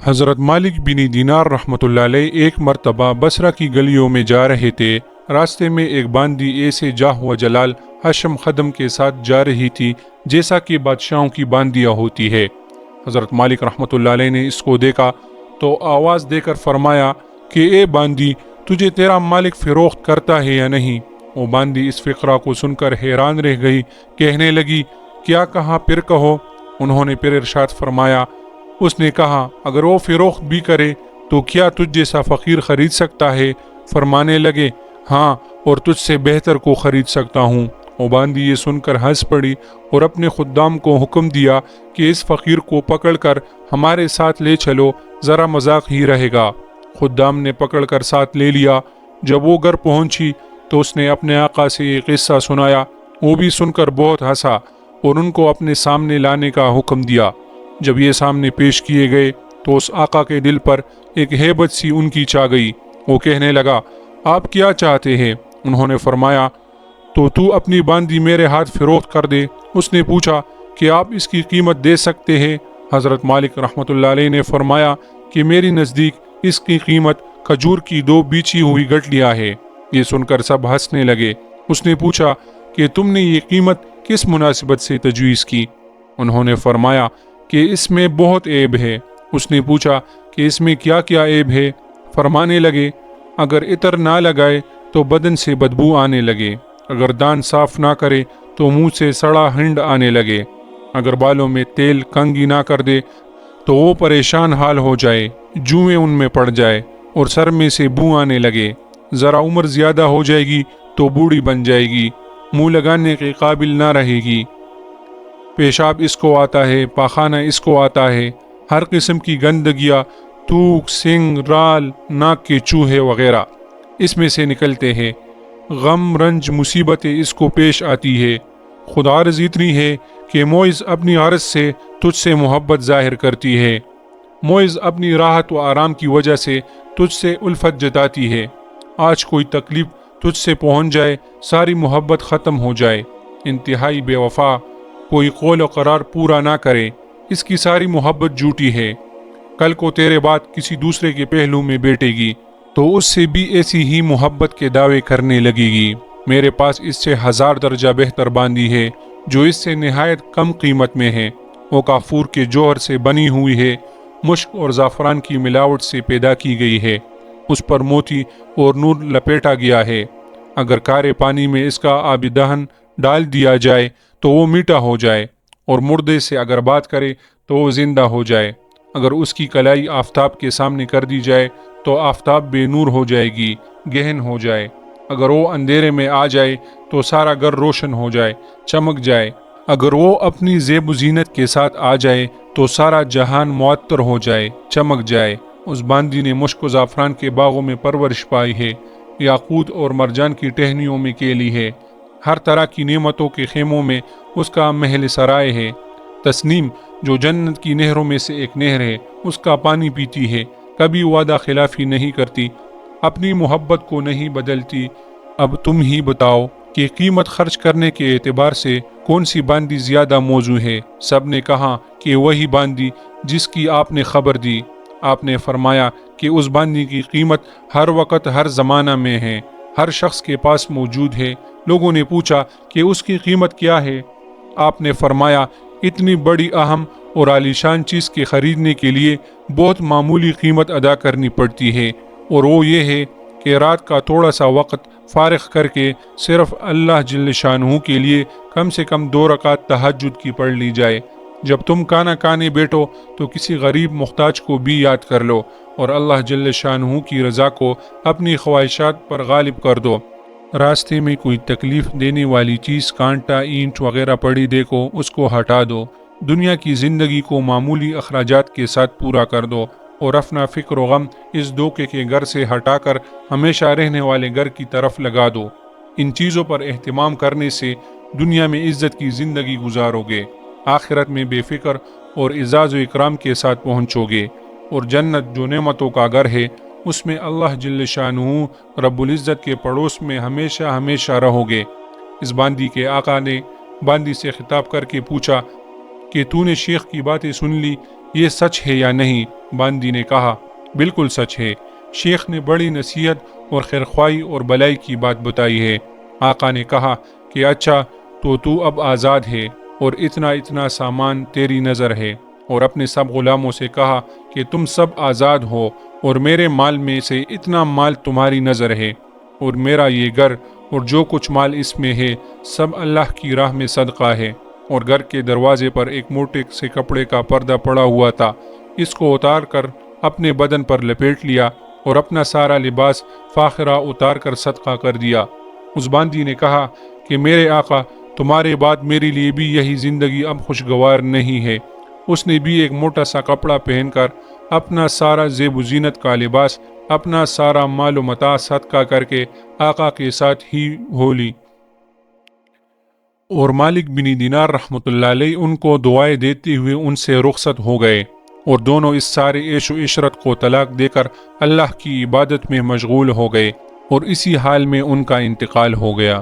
حضرت مالک بن دینار رحمۃ اللہ علیہ ایک مرتبہ بصرہ کی گلیوں میں جا رہے تھے۔ راستے میں ایک باندی ایسے جاہ و جلال حشم خدم کے ساتھ جا رہی تھی جیسا کہ بادشاہوں کی باندیاں ہوتی ہے۔ حضرت مالک رحمۃ اللہ علیہ نے اس کو دیکھا تو آواز دے کر فرمایا کہ اے باندی، تجھے تیرا مالک فروخت کرتا ہے یا نہیں؟ وہ باندی اس فقرہ کو سن کر حیران رہ گئی، کہنے لگی کیا کہا پھر کہو۔ انہوں نے پھر ارشاد فرمایا، اس نے کہا اگر وہ فروخت بھی کرے تو کیا تجھ جیسا فقیر خرید سکتا ہے؟ فرمانے لگے ہاں، اور تجھ سے بہتر کو خرید سکتا ہوں۔ وہ باندی یہ سن کر ہنس پڑی اور اپنے خدام کو حکم دیا کہ اس فقیر کو پکڑ کر ہمارے ساتھ لے چلو، ذرا مذاق ہی رہے گا۔ خدام نے پکڑ کر ساتھ لے لیا۔ جب وہ گھر پہنچی تو اس نے اپنے آقا سے یہ قصہ سنایا۔ وہ بھی سن کر بہت ہنسا اور ان کو اپنے سامنے لانے کا حکم دیا۔ جب یہ سامنے پیش کیے گئے تو اس آقا کے دل پر ایک ہیبت سی ان کی چھا گئی۔ وہ کہنے لگا آپ کیا چاہتے ہیں؟ انہوں نے فرمایا تو اپنی باندی میرے ہاتھ فروخت کر دے۔ اس نے پوچھا کہ آپ اس کی قیمت دے سکتے ہیں؟ حضرت مالک رحمۃ اللہ علیہ نے فرمایا کہ میری نزدیک اس کی قیمت کھجور کی 2 بیچی ہوئی گٹھلیاں ہے۔ یہ سن کر سب ہنسنے لگے۔ اس نے پوچھا کہ تم نے یہ قیمت کس مناسبت سے تجویز کی؟ انہوں نے فرمایا کہ اس میں بہت عیب ہے۔ اس نے پوچھا کہ اس میں کیا کیا عیب ہے؟ فرمانے لگے اگر عطر نہ لگائے تو بدن سے بدبو آنے لگے، اگر دان صاف نہ کرے تو منہ سے سڑا ہنڈ آنے لگے، اگر بالوں میں تیل کنگھی نہ کر دے تو وہ پریشان حال ہو جائے، جوئیں ان میں پڑ جائے اور سر میں سے بو آنے لگے، ذرا عمر زیادہ ہو جائے گی تو بوڑھی بن جائے گی، منہ لگانے کے قابل نہ رہے گی، پیشاب اس کو آتا ہے، پاخانہ اس کو آتا ہے، ہر قسم کی گندگیاں، تھوک، سنگ، رال، ناک کے چوہے وغیرہ اس میں سے نکلتے ہیں، غم رنج مصیبتیں اس کو پیش آتی ہے، خود عرض اتنی ہے کہ معز اپنی عرض سے تجھ سے محبت ظاہر کرتی ہے، معز اپنی راحت و آرام کی وجہ سے تجھ سے الفت جتاتی ہے، آج کوئی تکلیف تجھ سے پہنچ جائے ساری محبت ختم ہو جائے، انتہائی بے وفا، کوئی قول و قرار پورا نہ کرے، اس کی ساری محبت جھوٹی ہے، کل کو تیرے بعد کسی دوسرے کے پہلو میں بیٹھے گی تو اس سے بھی ایسی ہی محبت کے دعوے کرنے لگے گی، میرے پاس اس سے 1000 درجہ بہتر باندی ہے جو اس سے نہایت کم قیمت میں ہے، وہ کافور کے جوہر سے بنی ہوئی ہے، مشک اور زعفران کی ملاوٹ سے پیدا کی گئی ہے، اس پر موتی اور نور لپیٹا گیا ہے، اگر کارے پانی میں اس کا آب دہن ڈال دیا جائے تو وہ میٹھا ہو جائے، اور مردے سے اگر بات کرے تو وہ زندہ ہو جائے، اگر اس کی کلائی آفتاب کے سامنے کر دی جائے تو آفتاب بے نور ہو جائے گی، گہن ہو جائے، اگر وہ اندھیرے میں آ جائے تو سارا گھر روشن ہو جائے، چمک جائے، اگر وہ اپنی زیب و زینت کے ساتھ آ جائے تو سارا جہان معطر ہو جائے، چمک جائے۔ اس باندی نے مشک و زعفران کے باغوں میں پرورش پائی ہے، یاقوت اور مرجان کی ٹہنیوں میں کیلی ہے، ہر طرح کی نعمتوں کے خیموں میں اس کا محل سرائے ہے، تسنیم جو جنت کی نہروں میں سے ایک نہر ہے اس کا پانی پیتی ہے، کبھی وعدہ خلافی نہیں کرتی، اپنی محبت کو نہیں بدلتی۔ اب تم ہی بتاؤ کہ قیمت خرچ کرنے کے اعتبار سے کون سی باندی زیادہ موزوں ہے؟ سب نے کہا کہ وہی باندی جس کی آپ نے خبر دی۔ آپ نے فرمایا کہ اس باندی کی قیمت ہر وقت ہر زمانہ میں ہے، ہر شخص کے پاس موجود ہے۔ لوگوں نے پوچھا کہ اس کی قیمت کیا ہے؟ آپ نے فرمایا اتنی بڑی اہم اور عالیشان چیز کے خریدنے کے لیے بہت معمولی قیمت ادا کرنی پڑتی ہے، اور وہ یہ ہے کہ رات کا تھوڑا سا وقت فارغ کر کے صرف اللہ جل شانہ کے لیے کم سے کم 2 رکعت تہجد کی پڑھ لی جائے۔ جب تم کانا کانے بیٹھو تو کسی غریب محتاج کو بھی یاد کر لو اور اللہ جل شانہ کی رضا کو اپنی خواہشات پر غالب کر دو۔ راستے میں کوئی تکلیف دینے والی چیز، کانٹا، اینٹ وغیرہ پڑی دیکھو اس کو ہٹا دو، دنیا کی زندگی کو معمولی اخراجات کے ساتھ پورا کر دو اور اپنا فکر و غم اس دھوکے کے گھر سے ہٹا کر ہمیشہ رہنے والے گھر کی طرف لگا دو۔ ان چیزوں پر اہتمام کرنے سے دنیا میں عزت کی زندگی گزارو گے، آخرت میں بے فکر اور اعزاز و اکرام کے ساتھ پہنچو گے، اور جنت جو نعمتوں کا گھر ہے اس میں اللہ جل شانہ رب العزت کے پڑوس میں ہمیشہ ہمیشہ رہو گے۔ اس باندی کے آقا نے باندی سے خطاب کر کے پوچھا کہ تو نے شیخ کی باتیں سن لی یہ سچ ہے یا نہیں؟ باندی نے کہا بالکل سچ ہے۔ شیخ نے بڑی نصیحت اور خیرخواہی اور بلائی کی بات بتائی ہے۔ آقا نے کہا کہ اچھا تو اب آزاد ہے اور اتنا سامان تیری نظر ہے، اور اپنے سب غلاموں سے کہا کہ تم سب آزاد ہو اور میرے مال میں سے اتنا مال تمہاری نظر ہے، اور میرا یہ گھر اور جو کچھ مال اس میں ہے سب اللہ کی راہ میں صدقہ ہے۔ اور گھر کے دروازے پر ایک موٹے سے کپڑے کا پردہ پڑا ہوا تھا، اس کو اتار کر اپنے بدن پر لپیٹ لیا اور اپنا سارا لباس فاخرہ اتار کر صدقہ کر دیا۔ اس باندی نے کہا کہ میرے آقا، تمہارے بعد میرے لیے بھی یہی زندگی اب خوشگوار نہیں ہے۔ اس نے بھی ایک موٹا سا کپڑا پہن کر اپنا سارا زیب و زینت کا لباس، اپنا سارا مال و متاع صدقہ کر کے آقا کے ساتھ ہی ہو لی۔ اور مالک بن دینار رحمۃ اللہ علیہ ان کو دعائیں دیتے ہوئے ان سے رخصت ہو گئے، اور دونوں اس سارے عیش و عشرت کو طلاق دے کر اللہ کی عبادت میں مشغول ہو گئے، اور اسی حال میں ان کا انتقال ہو گیا۔